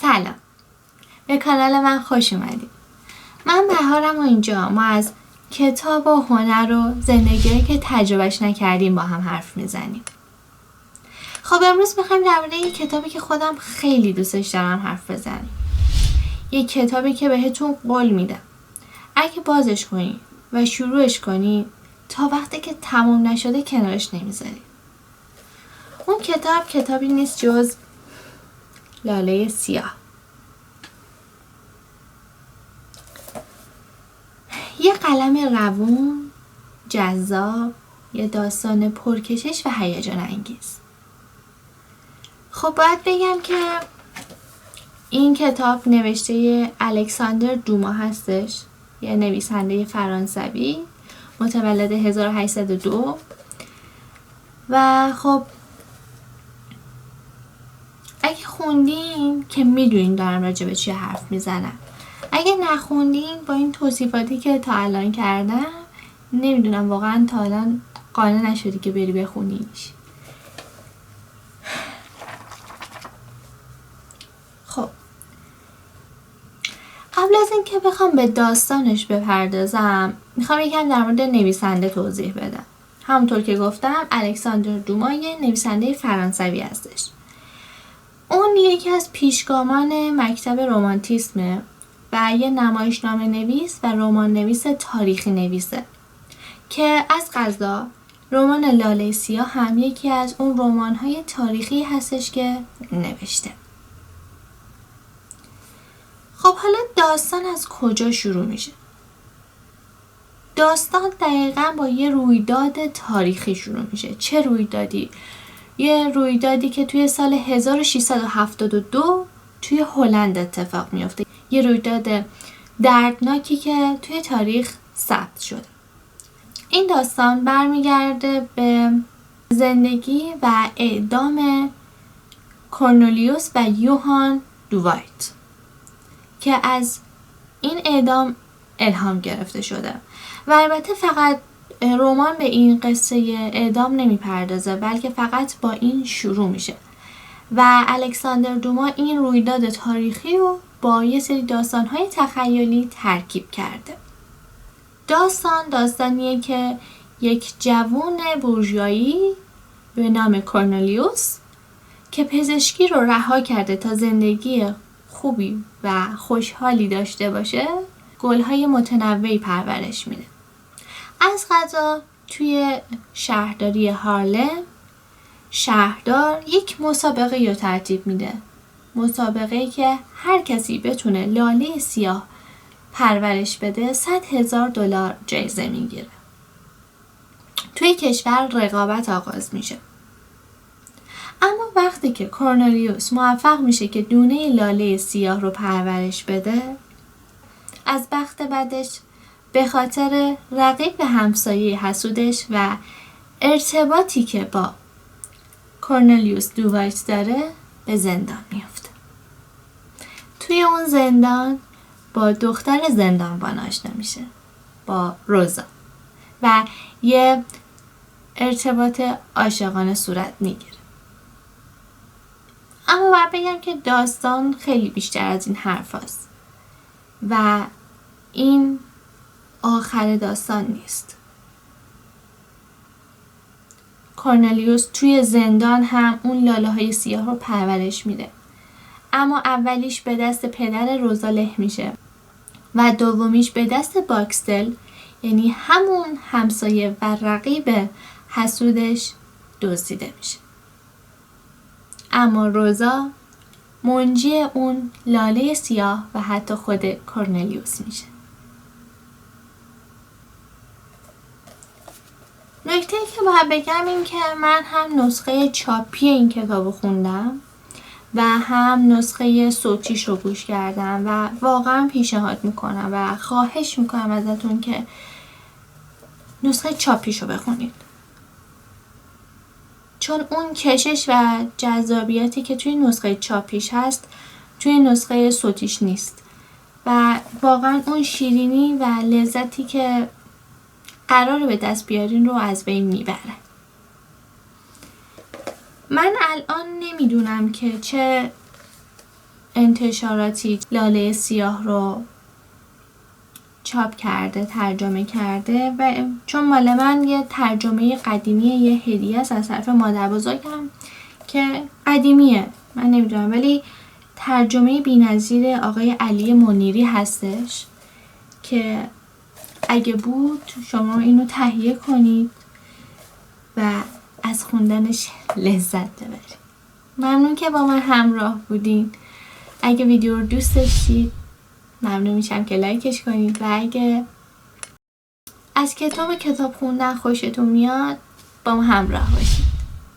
سلام، به کانال من خوش اومدید. من بهارم و اینجا ما از کتاب و هنر و زندگی که تجربهش نکردیم با هم حرف میزنیم. خب امروز میخوایم درباره یک کتابی که خودم خیلی دوستش دارم حرف بزنیم. یک کتابی که بهتون قول میدم اگه بازش کنی و شروعش کنی تا وقتی که تموم نشده کنارش نمیذاری. اون کتابی نیست جز لاله سیاه. یه قلم روون، جذاب، یه داستان پرکشش و هیجان انگیز. خب باید بگم که این کتاب نوشته الکساندر دوما هستش، یه نویسنده فرانسوی متولد 1802 و خب اگه خوندین که میدونین دارم راجع به چی حرف میزنم. اگه نخوندین با این توصیفاتی که تا الان کردم نمیدونم واقعا تا الان قانع نشدی که بری بخونیش. خب قبل از این که بخوام به داستانش بپردازم میخوام یکم در مورد نویسنده توضیح بدم. همونطور که گفتم الکساندر دوما یه نویسنده فرانسوی هستش. اون یکی از پیشگامان مکتب رمانتیسمه و یه نمایشنامه نویس و رمان نویس تاریخی نویسه که از قضا رمان لاله سیاه هم یکی از اون رمان‌های تاریخی هستش که نوشته. خب حالا داستان از کجا شروع میشه؟ داستان دقیقاً با یه رویداد تاریخی شروع میشه. چه رویدادی؟ یه رویدادی که توی سال 1672 توی هلند اتفاق میفته. یه رویداد دردناکی که توی تاریخ ثبت شده. این داستان برمیگرده به زندگی و اعدام کورنلیوس و یوهان دووایت که از این اعدام الهام گرفته شده و البته فقط رمان به این قصه اعدام نمیپردازه بلکه فقط با این شروع میشه و الکساندر دوما این رویداد تاریخی رو با یه سری داستان‌های تخیلی ترکیب کرده. داستانیه که یک جوون بورژوایی به نام کورنلیوس که پزشکی رو رها کرده تا زندگی خوبی و خوشحالی داشته باشه گل‌های متنوعی پرورش میده. از قضا توی شهرداری هارلم شهردار یک مسابقه رو ترتیب میده. مسابقه‌ای که هر کسی بتونه لاله سیاه پرورش بده $100,000 جایزه میگیره. توی کشور رقابت آغاز میشه. اما وقتی که کورنلیوس موفق میشه که دونه لاله سیاه رو پرورش بده از بخت بدش به خاطر رقیب همسایه حسودش و ارتباطی که با کورنلیوس دووایت داره به زندان میفته. توی اون زندان با دختر زندانبان آشنا میشه، با روزا، و یه ارتباط عاشقانه صورت میگیره. اما باید بگم که داستان خیلی بیشتر از این حرف هست و این آخر داستان نیست. کورنلیوس توی زندان هم اون لاله های سیاه رو پرورش میده. اما اولیش به دست پدر روزا له میشه و دومیش به دست باکستل، یعنی همون همسایه و رقیب حسودش، دزدیده میشه. اما روزا منجی اون لاله سیاه و حتی خود کورنلیوس میشه. نکته‌ای که باید بگم این که من هم نسخه چاپی این کتاب رو خوندم و هم نسخه صوتیش رو گوش کردم و واقعا پیشنهاد میکنم و خواهش میکنم ازتون که نسخه چاپیش رو بخونید، چون اون کشش و جذابیتی که توی نسخه چاپیش هست توی نسخه صوتیش نیست و واقعا اون شیرینی و لذتی که قراره به دست بیارین رو از بین میبره. من الان نمیدونم که چه انتشاراتی لاله سیاه رو چاپ کرده، ترجمه کرده و چون مال من یه ترجمه قدیمیه، یه هدیه است از طرف مادر بزرگم که قدیمیه، من نمیدونم، ولی ترجمه بی‌نظیر آقای علی منیری هستش که اگه بود شما اینو تهیه کنید و از خوندنش لذت ببرید. ممنون که با من همراه بودین. اگه ویدیو رو دوست داشتید ممنون میشم که لایکش کنید و اگه از کتاب خوندن خوشتون میاد با ما همراه باشید.